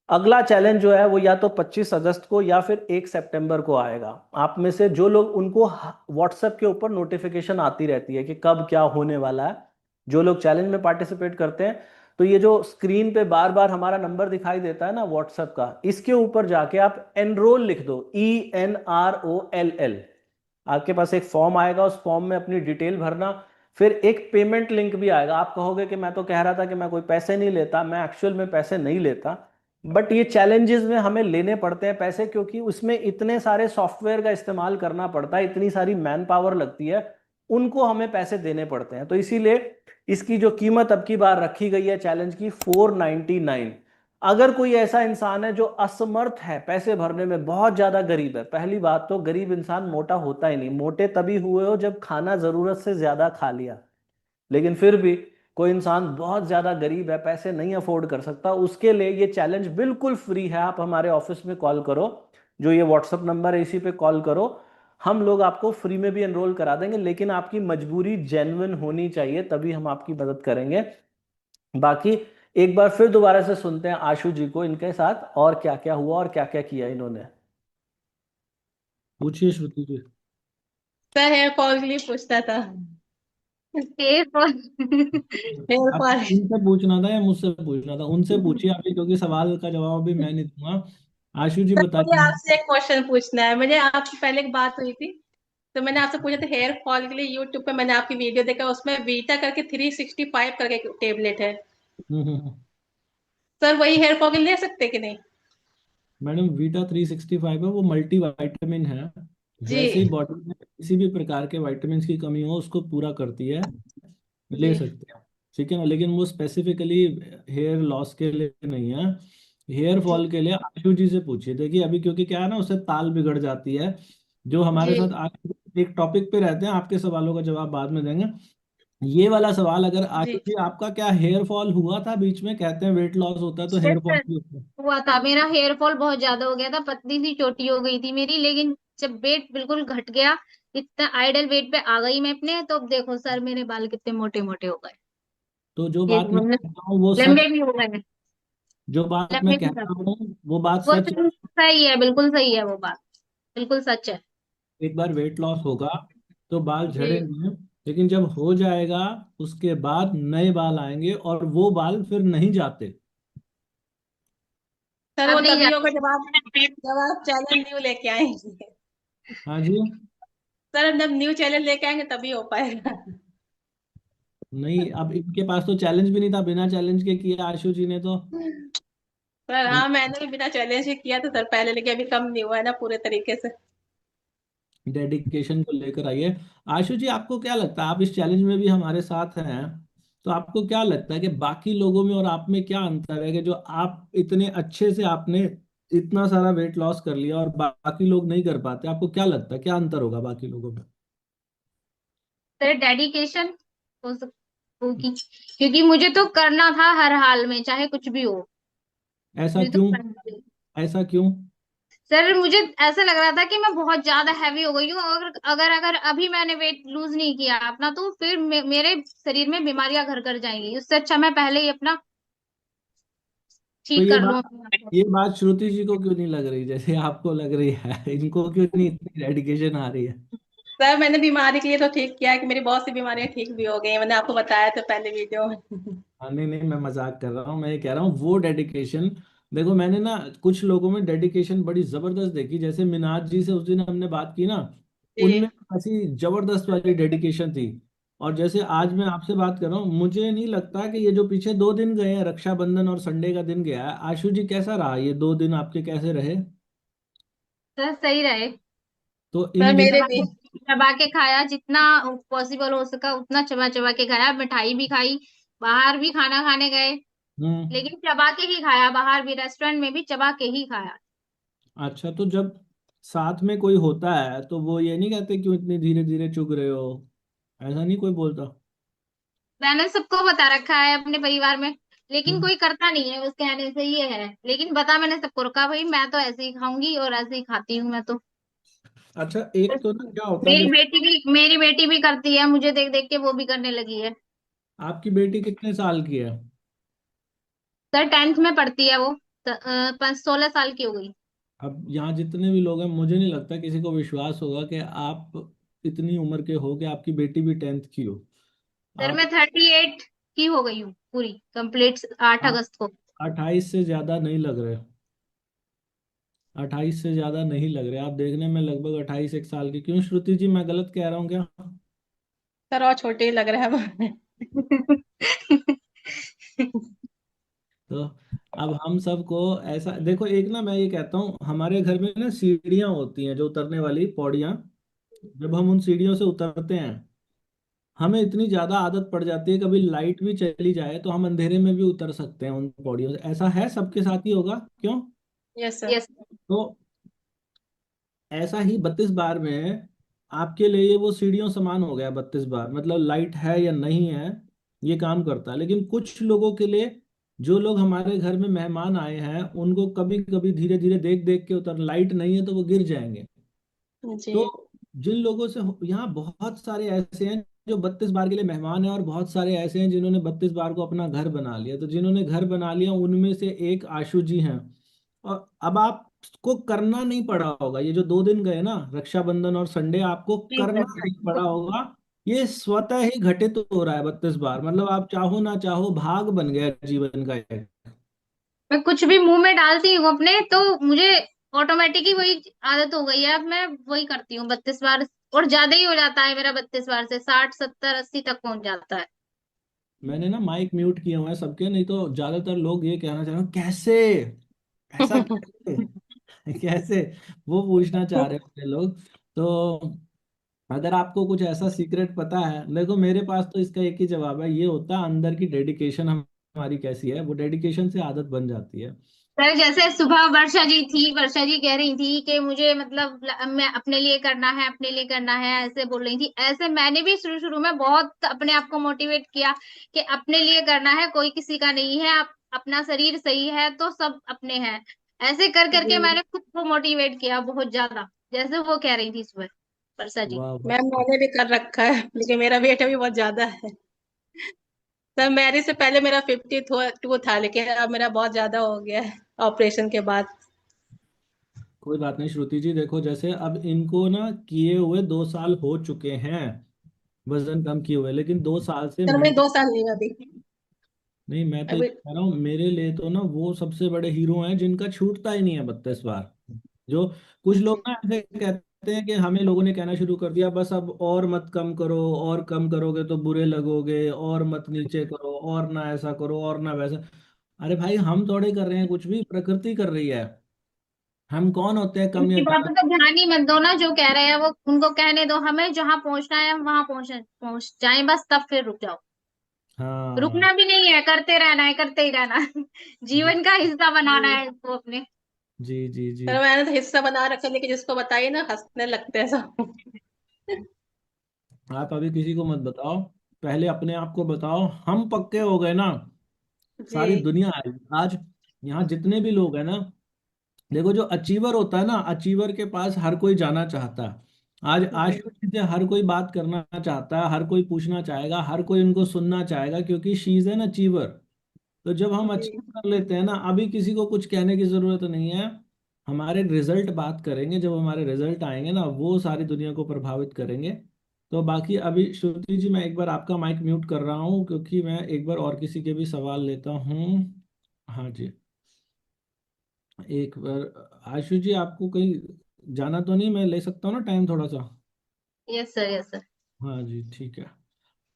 अगला चैलेंज जो है वो या तो 25 अगस्त को या फिर 1 सितंबर को आएगा। आप में से जो लोग, उनको व्हाट्सएप के ऊपर नोटिफिकेशन आती रहती है कि कब क्या होने वाला है। जो लोग चैलेंज में पार्टिसिपेट करते हैं, तो ये जो स्क्रीन पे बार बार हमारा नंबर दिखाई देता है ना व्हाट्सएप का, इसके ऊपर जाके आप एनरोल लिख दो, ENROLL। आपके पास एक फॉर्म आएगा, उस फॉर्म में अपनी डिटेल भरना। फिर एक पेमेंट लिंक भी आएगा। आप कहोगे कि मैं तो कह रहा था कि मैं कोई पैसे नहीं लेता, मैं एक्चुअल में पैसे नहीं लेता, बट ये चैलेंजेस में हमें लेने पड़ते हैं पैसे, क्योंकि उसमें इतने सारे सॉफ्टवेयर का इस्तेमाल करना पड़ता है, इतनी सारी मैन पावर लगती है, उनको हमें पैसे देने पड़ते हैं। तो इसीलिए इसकी जो कीमत अब की बार रखी गई है चैलेंज की, 499। अगर कोई ऐसा इंसान है जो असमर्थ है पैसे भरने में, बहुत ज्यादा गरीब है, पहली बात तो गरीब इंसान मोटा होता ही नहीं, मोटे तभी हुए हो जब खाना जरूरत से ज्यादा खा लिया। लेकिन फिर भी कोई इंसान बहुत ज्यादा गरीब है, पैसे नहीं अफोर्ड कर सकता, उसके लिए ये चैलेंज बिल्कुल फ्री है। आप हमारे ऑफिस में कॉल करो, जो ये व्हाट्सअप नंबर है इसी पे कॉल करो, हम लोग आपको फ्री में भी एनरोल करा देंगे। लेकिन आपकी मजबूरी जेन्युइन होनी चाहिए, तभी हम आपकी मदद करेंगे। बाकी एक बार फिर दोबारा से सुनते हैं आशु जी को, इनके साथ और क्या क्या हुआ और क्या क्या किया इन्होंने। पूछिए Shruti ji. Sir hair fall के लिए पूछता था। Hair fall. हेयर आपको फॉल। उनसे पूछना था या मुझसे पूछना था? उनसे पूछिए अभी, क्योंकि सवाल का जवाब भी मैं नहीं दूंगा। आशु जी सर मुझे बताइए। आपसे एक क्वेश्चन पूछना है। मुझे आपसे पहले एक बात हुई थी तो मैंने आपसे पूछा था हेयर फॉल के लिए, यूट्यूब पे मैंने आपकी वीडियो देखा, उसमें वीटा करके 365 करके टेबलेट है। सर वही हेयर फॉल के लिए ले सकते कि नहीं? मैडम वीटा 365 है, वो मल्टी वाइटामिन है। जी जैसे ही बॉडी में किसी भी प्रकार के विटामिन की कमी हो उसको पूरा करती है, ले जी सकते हैं। ठीक है ना, लेकिन वो स्पेसिफिकली हेयर लॉस के लिए नहीं है, हेयर जी फॉल के लिए। आशु जी से पूछिए, देखिए अभी क्योंकि क्या है ना, उससे ताल बिगड़ जाती है। जो हमारे जी साथ आज एक टॉपिक पे रहते हैं, आपके सवालों का जवाब बाद में देंगे। ये वाला सवाल, अगर आशु जी। जी आपका क्या हेयर फॉल हुआ था बीच में? कहते हैं वेट लॉस होता है तो यस हेयर फॉल सर, भी होता है। हुआ था। मेरा हेयर फॉल बहुत ज्यादा हो गया था, पतली सी चोटी हो गई थी मेरी, लेकिन जब वेट बिल्कुल घट गया, इतना आइडल वेट पे आ गई मैं अपने, तो अब देखो सर मेरे बाल कितने मोटे मोटे हो गए। तो जो ये बात मैं मतलब कहता हूँ वो सच, लंबे भी हो गए हैं। जो बात मैं लंबे भी कहता हो गए। हूँ वो बात वो सच है। सही है, बिल्कुल सही है वो बात, बिल्कुल सच है। एक बार वेट लॉस होगा तो बाल जी झड़ेंगे, लेकिन जब हो जाएगा उसके बाद नए बाल आएंगे और वो बाल फिर नहीं जाते। सर, वो अब नहीं तभी होगा जाते। जब आप चैनल न्यू लेके आएंगे। हाँ जी। सर जब न्यू चैनल लेके आएंगे तभी हो पाएगा। नहीं, अब इनके पास तो चैलेंज भी नहीं था, बिना चैलेंज के किया आशु जी ने तो। सर हाँ, मैंने भी बिना चैलेंज के किया था सर पहले, लेकिन अभी कम नहीं हुआ है ना पूरे तरीके से। डेडिकेशन को लेकर आइए। आशु जी, आपको क्या लगता है, आप इस चैलेंज में भी हमारे साथ हैं, तो आपको क्या लगता है कि बाकी लोगों में और आप में क्या अंतर है कि जो आप इतने अच्छे से आपने इतना सारा वेट लॉस कर लिया और बाकी लोग नहीं कर पाते? आपको क्या लगता है क्या अंतर होगा बाकी लोगों में? सर डेडिकेशन हो होगी, क्योंकि मुझे तो करना था हर हाल में, चाहे कुछ भी हो। ऐसा मुझे तो क्यों? करना था। ऐसा क्यों? सर मुझे ऐसा लग रहा था कि मैं बहुत ज्यादा हैवी हो गई हूँ, अगर अगर अगर अभी मैंने वेट लूज नहीं किया अपना, तो फिर मेरे शरीर में बीमारियां घर कर जाएंगी। उससे अच्छा मैं पहले ही अपना तो ठीक कर लूँ। ये बात श्रुति जी को क्यों नहीं लग रही जैसे आपको लग रही है? इनको क्यों नहीं इतनी डेडिकेशन आ रही है? सर मैंने बीमारी के लिए तो ठीक किया है कि मेरी बहुत सी बीमारियां ठीक भी हो गई हैं। मैंने आपको बताया था पहले वीडियो में। हाँ, नहीं नहीं, मैं मजाक कर रहा हूँ। मैं ये कह रहा हूँ वो डेडिकेशन, देखो मैंने ना कुछ लोगों में डेडिकेशन बड़ी जबरदस्त देखी, जैसे मिनाज जी से उस दिन हमने बात की ना, उनमें जी ऐसी जबरदस्त वाली डेडिकेशन थी। और जैसे आज मैं आपसे बात कर रहा हूँ, मुझे नहीं लगता कि ये जो पीछे 2 दिन गए हैं, रक्षाबंधन और संडे का दिन गया है, आशु जी कैसा रहा ये 2 दिन आपके, कैसे रहे? सर सही रहे। तो सर इन मेरे चबा भी। के चबा के खाया, जितना पॉसिबल हो सका उतना चबा चबा के खाया, मिठाई भी खाई, बाहर भी खाना खाने गए, हम्म। लेकिन चबा के ही खाया, बाहर भी रेस्टोरेंट में भी चबा के ही खाया। अच्छा, तो जब साथ में कोई होता है तो वो ये नहीं कहते क्यों इतनी धीरे धीरे चुग रहे हो? ऐसा नहीं कोई बोलता? मैंने सबको बता रखा है अपने परिवार में, लेकिन हम्म। कोई करता नहीं है, उस कहने से ये है। लेकिन बता मैंने सबको रखा, भाई मैं तो ऐसे ही खाऊंगी और ऐसे ही खाती हूँ मैं तो। अच्छा, एक तो ना क्या होता है जैसे, मेरी बेटी भी करती है, मुझे देख देख के वो भी करने लगी है। आपकी बेटी कितने साल की है? सर 10th में पढ़ती है वो, 16 साल की हो गई। अब यहाँ जितने भी लोग हैं, मुझे नहीं लगता किसी को विश्वास होगा कि आप इतनी उम्र के हो कि आपकी बेटी भी 10th की हो। सर आप मैं 38 की हो गई हूँ पूरी कंप्लीट, 8 अगस्त को। 28 से ज्यादा नहीं लग रहे, 28 से ज्यादा नहीं लग रहे, आप देखने में लगभग 28 एक साल की। क्यों श्रुति जी, मैं गलत कह रहा हूँ क्या? सर और छोटे ही लग रहा है हमें। तो अब हम सबको ऐसा देखो, एक ना मैं ये कहता हूँ, हमारे घर में ना सीढ़ियाँ होती हैं जो उतरने वाली पौड़ियाँ, जब हम उन सीढ़ियों से उतरते हैं, हमें इतनी ज्यादा आदत पड़ जाती है, कभी लाइट भी चली जाए तो हम अंधेरे में भी उतर सकते हैं उन पौड़ियों से। ऐसा है, सबके साथ ही होगा क्यों? Yes sir. यस। तो ऐसा ही 32 बार में आपके लिए ये वो सीढ़ियों समान हो गया। 32 बार मतलब लाइट है या नहीं है, ये काम करता है। लेकिन कुछ लोगों के लिए, जो लोग हमारे घर में मेहमान आए हैं, उनको कभी कभी धीरे धीरे देख देख के उतर, लाइट नहीं है तो वो गिर जाएंगे। जी तो जिन लोगों से यहाँ बहुत सारे ऐसे हैं जो 32 बार के लिए मेहमान हैं, और बहुत सारे ऐसे हैं जिन्होंने 32 बार को अपना घर बना लिया। तो जिन्होंने घर बना लिया उनमें से एक आशु जी हैं। और अब आपको करना नहीं पड़ा होगा, ये जो 2 दिन गए ना, रक्षाबंधन और संडे, आपको जी करना सर। नहीं पड़ा होगा। ये स्वतः ही घटित हो रहा है 32 बार, मतलब आप चाहो ना चाहो भाग बन गया जीवन का एक। मैं कुछ भी मुंह में डालती हूँ अपने, तो मुझे ऑटोमेटिक ही वही आदत हो गई है, अब मैं वही करती हूँ 32 बार। और ज्यादा ही हो जाता है मेरा 32 बार से, 60 70 80 तक पहुंच जाता है। मैंने ना माइक म्यूट किए हुए हैं सबके, नहीं तो ज्यादातर लोग ये कहना चाह रहे हैं कैसे, ऐसा कैसे, कैसे, वो पूछना चाह रहे होंगे लोग। तो अगर आपको कुछ ऐसा सीक्रेट पता है, देखो मेरे पास तो इसका एक ही जवाब है, ये होता है अंदर की डेडिकेशन हमारी कैसी है, वो डेडिकेशन से आदत बन जाती है। सर जैसे सुबह वर्षा जी थी, वर्षा जी कह रही थी कि मुझे मतलब मैं अपने लिए करना है, अपने लिए करना है, ऐसे बोल रही थी। ऐसे मैंने भी शुरू शुरू में बहुत अपने आप को मोटिवेट किया कि अपने लिए करना है, कोई किसी का नहीं है। आप अपना शरीर सही है तो सब अपने हैं। ऐसे कर करके जी मैंने खुद को मोटिवेट किया बहुत ज्यादा, जैसे वो कह रही थी सुबह वर्षा जी। वाह वाह। मैम, मैंने भी कर रखा है, लेकिन मेरा वेट अभी बहुत ज्यादा है। सर मैरिज से पहले मेरा 52 था, लेकिन अब मेरा बहुत ज्यादा हो गया है ऑपरेशन के बाद। कोई बात नहीं श्रुति जी, देखो जैसे अब इनको ना किए हुए 2 साल हो चुके हैं वजन कम किए हुए, लेकिन 2 साल से सर मैं मेंटेन। 2 साल नहीं अभी। नहीं, मैं तो ये अभी कह रहा हूँ मेरे लिए तो ना वो सबसे बड़े हीरो हैं जिनका छूटता ही नहीं है 32 बार। जो कुछ लोग ना ऐसे कहते हैं कि हमें लोगों ने कहना शुरू कर दिया बस अब और मत कम करो, और कम करोगे तो बुरे लगोगे, और मत नीचे करो, और ना ऐसा करो, और ना वैसा। अरे भाई हम थोड़े कर रहे हैं कुछ भी, प्रकृति कर रही है। हम कौन होते हैं कम या उनकी ज्यादा। बातों का ध्यान ही मत दो ना, जो कह रहे हैं वो उनको कहने दो, हमें जहाँ पहुंचना है हम वहां पहुंच जाए बस, तब फिर रुक जाओ। हाँ। रुकना भी नहीं है, करते रहना है, करते ही रहना है। जी जीवन का हिस्सा बनाना है इसको अपने। जी जी जी। सर मैंने तो हिस्सा बना रखा है, लेकिन जिसको बताइए ना हंसने लगते हैं सब। आप अभी किसी को मत बताओ, पहले अपने आप को बताओ। हम पक्के हो गए ना, सारी जी दुनिया आएगी आज। यहाँ जितने भी लोग हैं ना, देखो जो अचीवर होता है ना, अचीवर के पास हर कोई जाना चाहता है। आज जी आशु जी से हर कोई बात करना चाहता है, हर कोई पूछना चाहेगा, हर कोई उनको सुनना चाहेगा, क्योंकि शी इज एन अचीवर। तो जब हम जी। अचीव कर लेते हैं ना, अभी किसी को कुछ कहने की जरूरत नहीं है। हमारे रिजल्ट बात करेंगे, जब हमारे रिजल्ट आएंगे ना वो सारी दुनिया को प्रभावित करेंगे। तो बाकी अभी श्रुति जी मैं एक बार आपका माइक म्यूट कर रहा हूँ, क्योंकि मैं एक बार और किसी के भी सवाल लेता हूँ। हाँ जी। एक बार आशु जी आपको कहीं जाना तो नहीं, मैं ले सकता हूँ ना टाइम थोड़ा सा। Yes sir, yes sir. हाँ जी ठीक है।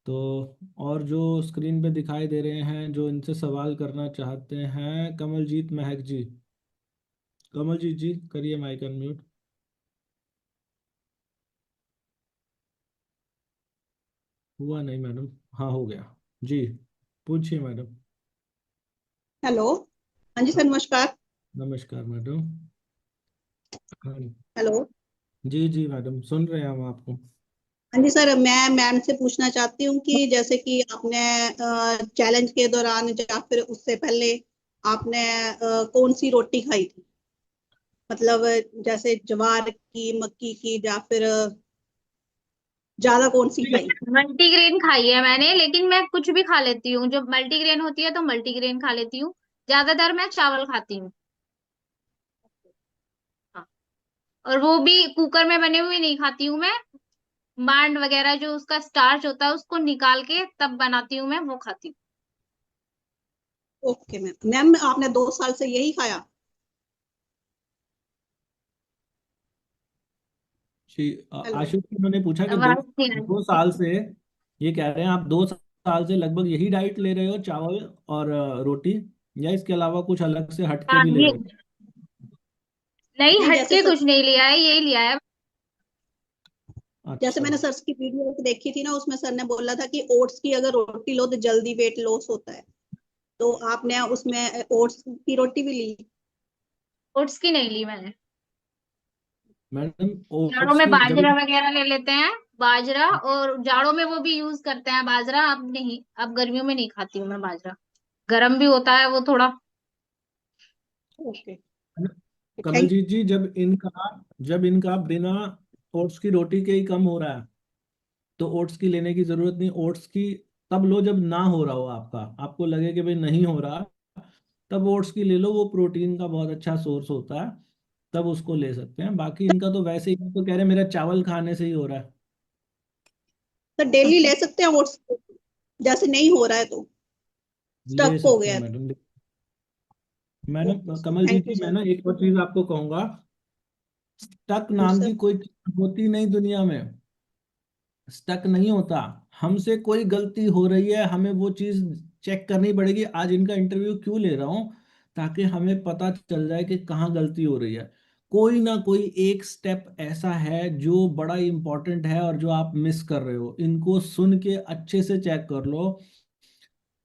तो और जो स्क्रीन पे दिखाई दे रहे हैं जो इनसे सवाल करना चाहते हैं, कमलजीत महक जी। कमलजीत जी करिए माइक अनम्यूट। हुआ नहीं मैडम। हाँ हो गया जी, पूछिए मैडम। हेलो। हाँ जी हाँ, सर, नमस्कार। नमस्कार मैडम। हाँ हेलो। जी जी मैडम, सुन रहे हैं हम आपको। हाँ जी सर, मैं मैम से पूछना चाहती हूँ कि जैसे कि आपने चैलेंज के दौरान या फिर उससे पहले आपने कौन सी रोटी खाई थी? मतलब जैसे ज्वार की, मक्की की, या फिर ज्यादा कौन सी खाई? मल्टीग्रेन खाई है मैंने, लेकिन मैं कुछ भी खा लेती हूँ। जो मल्टीग्रेन होती है तो मल्टीग्रेन खा लेती हूँ। ज्यादातर मैं चावल खाती हूँ। हाँ। और वो भी कुकर में बने हुए नहीं खाती हूँ मैं। मांड वगैरह जो उसका स्टार्च होता है उसको निकाल के तब बनाती हूँ, मैं वो खाती हूँ। Okay ma'am. मैम आपने 2 साल से यही खाया? जी हेलो। आशु जी उन्होंने पूछा कि दो आवाज नहीं आ दो साल से, ये कह रहे हैं आप 2 साल से लगभग यही डाइट ले रहे हो, चावल और रोटी, या इसके अलावा कुछ अलग से हटके हाँ भी ले ये, रहे हो? नहीं नहीं, हटके कुछ नहीं लिया है, यही लिया है। जैसे अच्छा। मैंने सर की वीडियो एक देखी थी ना, उसमें सर ने बोला था कि ओट्स की अगर रोटी लो तो जल्दी वेट लॉस होता है। तो आपने उसमें ओट्स की रोटी भी ली? ओट्स की नहीं ली मैंने। मैडम जाड़ों ओट्स में की जब, बाजरा वगैरह ले लेते हैं, बाजरा। और जाड़ों में वो भी यूज करते हैं बाजरा, अब नहीं, अब गर्मियों में नहीं खाती हूँ मैं बाजरा। गर्म भी होता है वो थोड़ा। ओके। थैंक कमलजीत जी जब इनका बिना ओट्स की रोटी के ही कम हो रहा है, तो ओट्स की लेने की जरूरत नहीं। ओट्स की तब लो जब ना हो रहा हो, आपको लगे कि भाई नहीं हो रहा, तब ओट्स की ले लो, वो प्रोटीन का बहुत अच्छा सोर्स होता है, तब उसको ले सकते हैं। बाकी इनका तो वैसे ही तो कह रहे हैं मेरा चावल खाने से ही हो रहा है। तो डेली ले सकते हैं ओट्स? जैसे नहीं हो रहा है तो ले स्टक हो सकते हैं गया है madam. Okay madam sir, Kamaljeet thank you जी मैं सर। ना एक और चीज आपको कहूंगा, स्टक हाँ जी नाम सर। की कोई चीज होती नहीं दुनिया में। स्टक नहीं होता। हमसे कोई गलती हो रही है, हमें वो चीज चेक करनी पड़ेगी। आज इनका इंटरव्यू क्यों ले रहा हूँ, ताकि हमें पता चल जाए कि कहाँ गलती हो रही है। कोई ना कोई एक स्टेप ऐसा है जो बड़ा इंपॉर्टेंट है और जो आप मिस कर रहे हो। इनको सुन के अच्छे से चेक कर लो।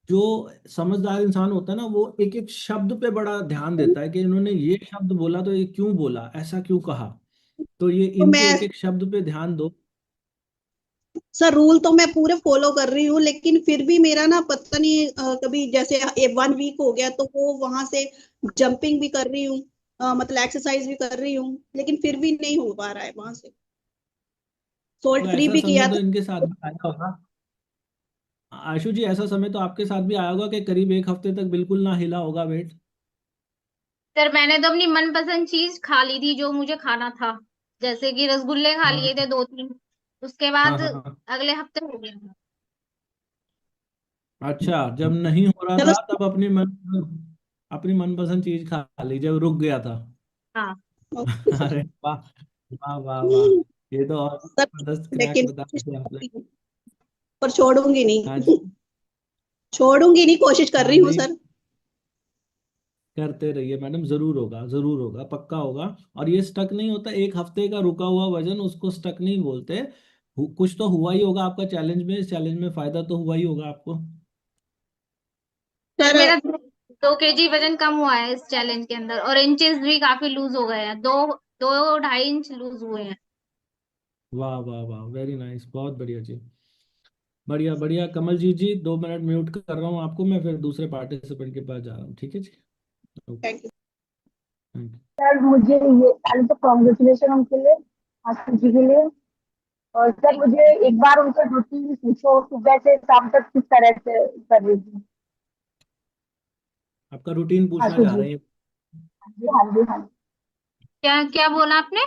जो समझदार इंसान होता है ना, वो एक एक शब्द पे बड़ा ध्यान देता है कि इन्होंने ये शब्द बोला तो ये क्यों बोला, ऐसा क्यों कहा। तो ये तो इनके मैं एक एक शब्द पे ध्यान दो। सर रूल तो मैं पूरे फॉलो कर रही हूँ, लेकिन फिर भी मेरा ना पता नहीं कभी जैसे 1 वीक हो गया तो वो वहां से जंपिंग भी कर रही हूँ, मतलब एक्सरसाइज भी कर रही हूँ, लेकिन फिर भी नहीं हो पा रहा है वहां से। तो सोल्ट फ्री ऐसा भी समय किया तो था। इनके साथ भी आया होगा। आशु जी, ऐसा समय तो आपके साथ भी आया होगा कि करीब एक हफ्ते तक बिल्कुल ना हिला होगा वेट। सर मैंने तो अपनी मनपसंद चीज खा ली थी जो मुझे खाना था। जैसे कि रसगुल्ले खा लिए हाँ थे 2-3। उसके हाँ बाद हाँ हाँ। अगले हफ्ते हो गया था। अच्छा, जब नहीं हो रहा चलो। था तब अपनी मनपसंद चीज खा ली जब रुक गया था। हाँ। Okay sir. अरे वाह, वाह वाह वाह। ये तो और सर जबरदस्त क्रैक लेकिन बता कोशिश दिया आपने। करती हूँ, पर छोड़ूंगी हाँ नहीं। जी। छोड़ूंगी नहीं, कोशिश कर हाँ रही हूँ नहीं, सर। करते रहिए मैडम, जरूर होगा, जरूर होगा, पक्का होगा। और ये स्टक नहीं होता, एक हफ्ते का रुका हुआ वजन उसको स्टक नहीं बोलते। कुछ तो हुआ ही होगा आपका चैलेंज में, इस चैलेंज में फायदा तो हुआ ही होगा आपको। सर सर मेरा 2 kg वजन कम हुआ है इस चैलेंज के अंदर, और इंचेस भी काफी लूज हो गए हैं। 2-2.5 इंच लूज हुए हैं। वाह वाह वाह, वेरी नाइस, बहुत बढ़िया जी। बढ़िया बढ़िया। कमल जी, 2 मिनट म्यूट कर रहा हूँ आपको, मैं फिर दूसरे पार्टिसिपेंट के पास जा रहा हूँ, ठीक है जी। Okay. Thank you. Thank you. Sir मुझे ये पहले तो कॉन्ग्रेचुलेशन उनके लिए, आशीष जी के लिए। और सर थैंक मुझे एक बार उनसे रूटीन पूछो, सुबह से शाम तक किस तरह से कर रही थी आपका रूटीन पूछना आशीष चाह जी। रहे हैं। हाँ जी हाँ जी हाँ जी। क्या क्या बोला आपने?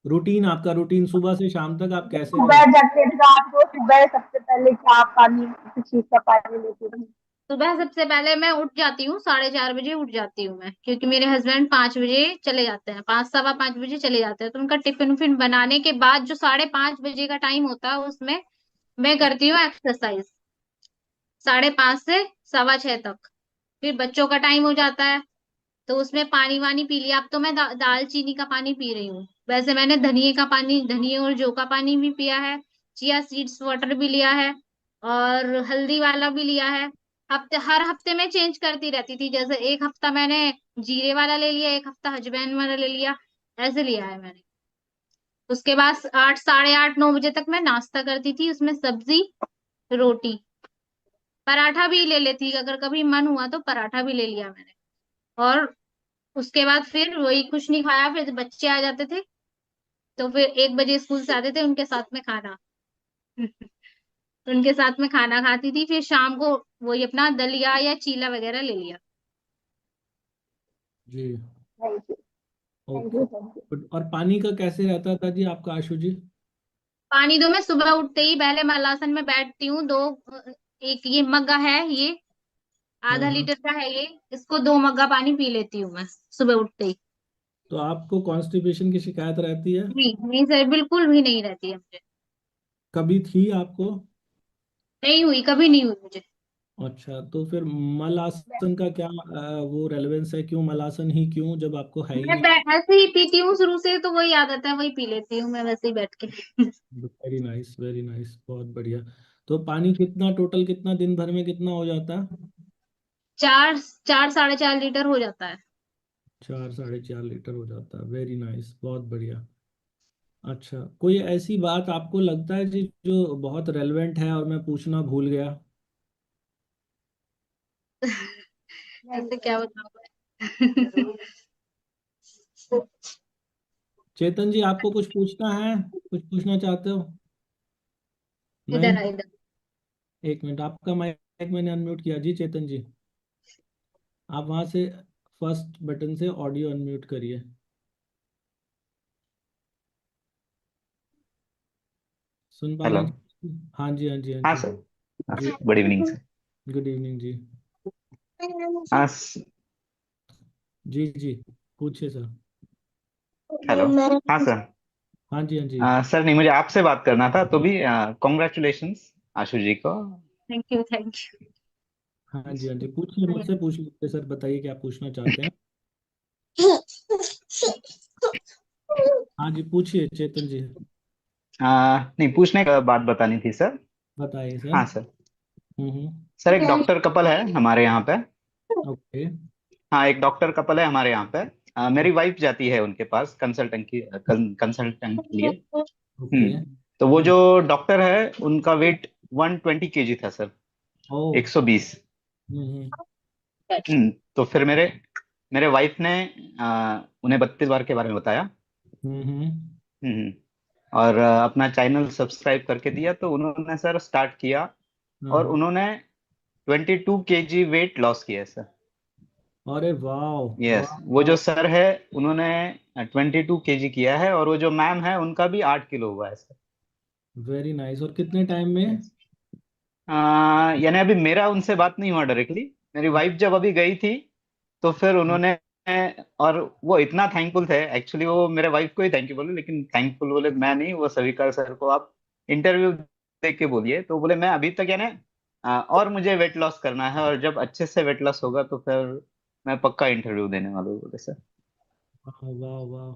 रूटीन, आपका रूटीन सुबह से शाम तक आप कैसे सुबह कर। जगते थे रात को, सुबह सबसे पहले क्या पानी, किस चीज का पानी लेती थी? सुबह सबसे पहले मैं उठ जाती हूँ, 4:30 बजे उठ जाती हूँ मैं, क्योंकि मेरे हस्बैंड 5 बजे चले जाते हैं, 5 सवा 5 बजे चले जाते हैं। तो उनका टिफिन उफिन बनाने के बाद जो 5:30 बजे का टाइम होता है उसमें मैं करती हूँ एक्सरसाइज, 5:30 से 6:15 तक। फिर बच्चों का टाइम हो जाता है, तो उसमें पानी वानी पी लिया। अब तो मैं दाल चीनी का पानी पी रही हूँ। वैसे मैंने धनिए का पानी, धनिए और जौ का पानी भी पिया है। चिया सीड्स वाटर भी लिया है, और हल्दी वाला भी लिया है। हर हफ्ते में चेंज करती रहती थी। जैसे एक हफ्ता मैंने जीरे वाला ले लिया, एक हफ्ता अजवाइन वाला ले लिया, ऐसे लिया है मैंने। उसके बाद 8, साढ़े 8, 9 बजे तक मैं नाश्ता करती थी, उसमें सब्जी, रोटी, पराठा भी ले लेती अगर कभी मन हुआ तो पराठा भी ले लिया मैंने। और उसके बाद फिर वही कुछ नहीं खाया। फिर बच्चे आ जाते थे, तो फिर 1 बजे स्कूल से आते थे, उनके साथ में खाना उनके साथ में खाना खाती थी। फिर शाम को वही अपना दलिया या चीला वगैरह ले लिया। जी। Thank you thank okay. You thank you. और पानी का कैसे रहता था जी आपका, आशु जी? पानी तो मैं सुबह उठते ही पहले मलासन में बैठती हूँ। एक ये मग्गा है, ये हाँ आधा हाँ। लीटर का है ये, इसको 2 मग्गा पानी पी लेती हूँ मैं सुबह उठते ही। तो आपको कॉन्स्टिपेशन की शिकायत रहती है? नहीं नहीं सर, बिल्कुल भी नहीं रहती है मुझे। कभी थी आपको? नहीं हुई, कभी नहीं हुई मुझे। अच्छा, तो फिर मलासन का क्या वो रेलेवेंस है? क्यों मलासन ही क्यों, जब आपको है ही मैं नहीं? ऐसे ही पीती हूँ शुरू से, तो वही आदत है, वही पी लेती हूँ मैं वैसे ही बैठ के वेरी नाइस, वेरी नाइस, बहुत बढ़िया। तो पानी कितना टोटल, कितना दिन भर में कितना हो जाता है? 4-4 साढ़े 4 लीटर हो जाता है। 4 साढ़े 4 लीटर हो जाता है, वेरी नाइस, बहुत बढ़िया। अच्छा, कोई ऐसी बात आपको लगता है जी जो बहुत रेलेवेंट है और मैं पूछना भूल गया? नहीं ऐसे सर। क्या बताऊँ चेतन जी, आपको कुछ पूछना है, कुछ पूछना चाहते हो? इधर नहीं? आ इधर। एक मिनट, आपका माइक मैंने अनम्यूट किया जी, चेतन जी। आप वहां से फर्स्ट बटन से ऑडियो अनम्यूट करिए। सुन पा रहे हेलो। हैं जी? हाँ जी, हाँ जी, हाँ हाँ जी। सर। जी। Good evening sir. Good evening जी। हाँ जी जी, पूछिए सर। हेलो। हाँ सर। हाँ जी, हाँ जी। सर नहीं, मुझे आपसे बात करना था, तो भी कॉन्ग्रेचुलेशंस आशु जी को। थैंक यू, थैंक हाँ जी, हाँ जी, पूछिए, मुझसे पूछ लीजिए सर, बताइए क्या पूछना चाहते हैं। यू। हाँ जी, पूछिए चेतन जी, नहीं, पूछने का बात बतानी थी सर। बताइए सर। हाँ सर। हम्म। सर, एक डॉक्टर कपल है हमारे यहाँ पे। ओके। हाँ, एक डॉक्टर कपल है हमारे यहाँ पे। मेरी वाइफ जाती है उनके पास कंसल्टेंट के लिए। ओके। तो वो जो डॉक्टर है उनका वेट 120 kg था सर। ओ। 120। हम्म। तो फिर मेरे मेरे वाइफ ने उन्हें 32 बार के बारे में बताया। हम्म। हम्म, और अपना चैनल सब्सक्राइब करके दिया, तो उन्होंने सर स्टार्ट किया। और हाँ। उन्होंने 22 kg वेट लॉस किया है सर। अरे वाह। यस, वाह वो वाह। जो सर है उन्होंने 22 kg किया है, और वो जो मैम है उनका भी 8 किलो हुआ है सर। Very nice. और कितने टाइम में? यस। यानी अभी मेरा उनसे बात नहीं हुआ डायरेक्टली। मेरी वाइफ जब अभी गई थी, तो फिर उन्होंने, और वो इतना थैंकफुल थे एक्चुअली, वो मेरे वाइफ को ही थैंक यू बोले, लेकिन थैंकफुल बोले मैं नहीं, वो सविता सर को आप इंटरव्यू दे के बोलिए। तो बोले मैं अभी तक, यानी और मुझे वेट लॉस करना है, और जब अच्छे से वेट लॉस होगा तो फिर मैं पक्का इंटरव्यू देने वाला हूँ, बोले सर। वाह वाह वाह।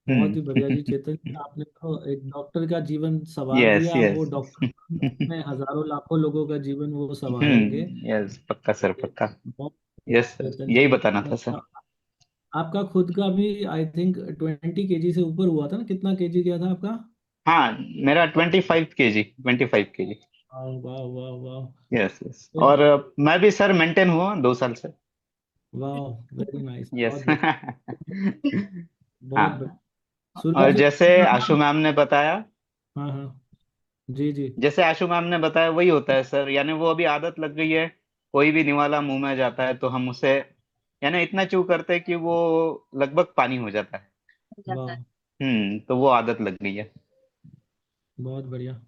बहुत ही बढ़िया जी हम्म। चेतन जी, आपने तो एक डॉक्टर का जीवन संवार यस, दिया। अब वो यस। डॉक्टर में हजारों लाखों लोगों का जीवन वो संवारेंगे। यस, पक्का सर, पक्का। बहुत यस सर, चेतन यही जी। बताना था सर। आपका खुद का भी आई थिंक 20 kg से ऊपर हुआ था ना? कितना केजी गया था आपका? हाँ, मेरा 25 kg, 25 kg। वाह वाह वाह वाह। Yes, yes. फिर। और मैं भी सर मेंटेन हुआ 2 साल से। वाह। Very nice, yes. बहुत बढ़िया। बहुत हाँ, बढ़िया। सुरभि और से जैसे पूछना आशु था। मैम ने बताया, हाँ हाँ। जी जी। जैसे आशु मैम ने बताया वही होता है सर, यानी वो अभी आदत लग गई है। कोई भी निवाला मुंह में जाता है तो हम उसे, यानी इतना चू करते हैं कि वो लगभग पानी हो जाता है। यू। वाह। तो वो आदत लग गई है। बहुत बढ़िया।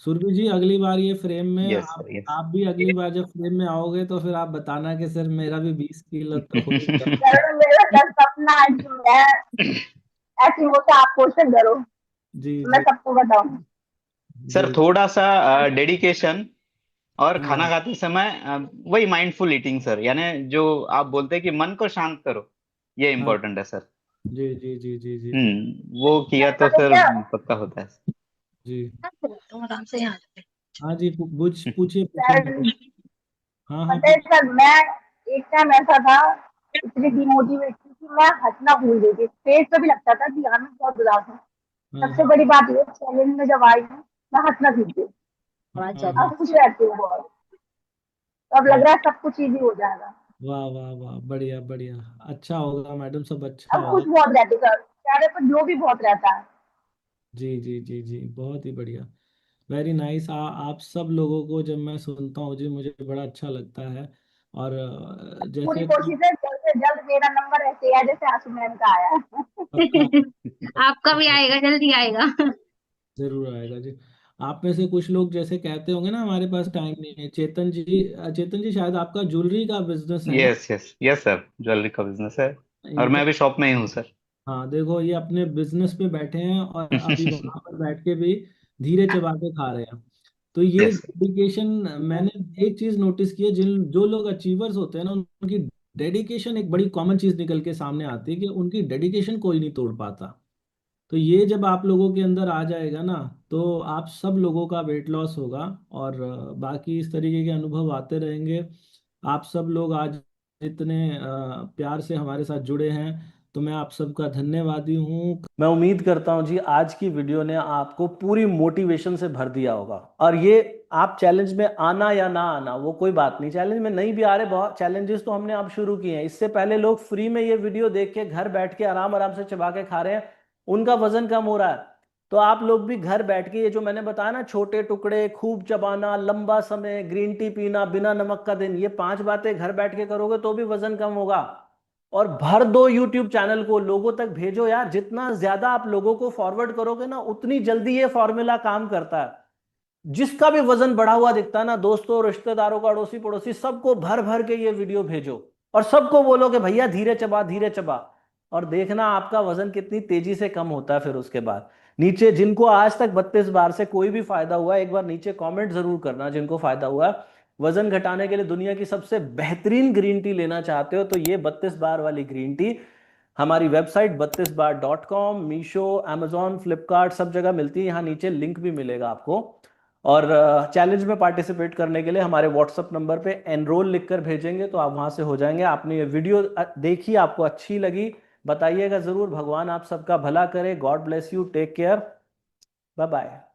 सुरभि जी, अगली बार ये फ्रेम में यस आप सर, यस। आप भी अगली बार जब फ्रेम में आओगे तो फिर आप बताना कि सर मेरा भी 20 किलो तो हो ही गया। सर मेरा सर सपना है कि मैं ऐसी हो के आप क्वेश्चन करो जी तो मैं जी सबको बताऊं। सर, जी। थोड़ा सा डेडिकेशन, और खाना हाँ खाते समय वही माइंडफुल ईटिंग सर, यानी जो आप बोलते हैं कि मन को शांत करो, ये हाँ। इम्पोर्टेंट है सर। जी जी जी जी जी जी। वो किया तो पता फिर क्या पक्का होता है। जी। तुम आराम से यहाँ पे। हाँ जी, पूछिए पूछिए सर, मैडम। हाँ हाँ पता है सर मैं एक टाइम ऐसा था, इतनी डिमोटिवेट थी कि मैं हंसना भूल गई थी, फेस पे भी लगता था कि यार मैं बहुत उदास हूँ। हाँ सबसे हाँ बड़ी बात ये चैलेंज में जब आई हूँ मैं हंसना सीख गई। हाँ हाँ हाँ। अब खुश रहती हूँ बहुत। तो अब लग वाह रहा है सब कुछ इजी हो जाएगा। वाह वाह वाह, बढ़िया बढ़िया। अच्छा होगा मैडम, सब अच्छा अब खुश होगा। बहुत रहती हूँ सर, चेहरे पर ग्लो भी बहुत रहता है। जी जी जी जी, बहुत ही बढ़िया। Very nice. आप सब लोगों को जब मैं सुनता हूँ जी, मुझे बड़ा अच्छा लगता है। और पूरी जैसे कोशिश है जल्द से जल्द मेरा नंबर ऐसे है जैसे आंसू मैम का आया है। पक्का आपका भी पक्का आएगा, जल्दी आएगा। जरूर आएगा जी। आप में से कुछ लोग जैसे कहते होंगे ना हमारे पास टाइम नहीं है। चेतन जी शायद आपका ज्वेलरी का बिजनेस है ना? Yes, yes, yes sir, jewellery का बिजनेस है। और मैं इनका। अभी शॉप में ही हूँ सर। हाँ देखो, ये अपने बिजनेस पे बैठे हैं और अभी वहां पर बैठ के भी धीरे चबा के खा रहे हैं। तो ये यस। डेडिकेशन, मैंने एक चीज नोटिस की है, जिन जो लोग अचीवर्स होते हैं ना, उनकी डेडिकेशन एक बड़ी कॉमन चीज निकल के सामने आती है कि उनकी डेडिकेशन कोई नहीं तोड़ पाता। तो ये जब आप लोगों के अंदर आ जाएगा ना, तो आप सब लोगों का वेट लॉस होगा। और बाकी इस तरीके के अनुभव आते रहेंगे। आप सब लोग आज इतने प्यार से हमारे साथ जुड़े हैं, तो मैं आप सबका धन्यवादी हूँ। मैं उम्मीद करता हूं जी आज की वीडियो ने आपको पूरी मोटिवेशन से भर दिया होगा। और ये आप चैलेंज में आना या ना आना वो कोई बात नहीं, चैलेंज में नहीं भी आ रहे, बहुत चैलेंजेस तो हमने अब शुरू किए हैं। इससे पहले लोग फ्री में ये वीडियो देख के घर बैठ के आराम आराम से चबा के खा रहे हैं, उनका वजन कम हो रहा है। तो आप लोग भी घर बैठ के ये जो मैंने बताया ना, छोटे टुकड़े, खूब चबाना, लंबा समय, ग्रीन टी पीना, बिना नमक का दिन, ये 5 बातें घर बैठ के करोगे तो भी वजन कम होगा। और भर दो यूट्यूब चैनल को, लोगों तक भेजो यार। जितना ज्यादा आप लोगों को फॉरवर्ड करोगे ना, उतनी जल्दी ये फॉर्मूला काम करता है। जिसका भी वजन बढ़ा हुआ दिखता है ना, दोस्तों, रिश्तेदारों का, अड़ोसी पड़ोसी, सबको भर भर के ये वीडियो भेजो। और सबको बोलो कि भैया धीरे चबा, धीरे चबा। और देखना आपका वजन कितनी तेजी से कम होता है। फिर उसके बाद नीचे जिनको आज तक 32 बार से कोई भी फायदा हुआ, एक बार नीचे कमेंट जरूर करना जिनको फायदा हुआ। वजन घटाने के लिए दुनिया की सबसे बेहतरीन ग्रीन टी लेना चाहते हो तो ये 32 बार वाली ग्रीन टी हमारी website 32bar.com, Meesho, amazon, Flipkart सब जगह मिलती है। यहाँ नीचे लिंक भी मिलेगा आपको। और चैलेंज में पार्टिसिपेट करने के लिए हमारे व्हाट्सएप नंबर पे एनरोल लिखकर भेजेंगे तो आप वहां से हो जाएंगे। आपने ये वीडियो देखी, आपको अच्छी लगी, बताइएगा जरूर। भगवान आप सबका भला करे। God bless you, take care, bye bye.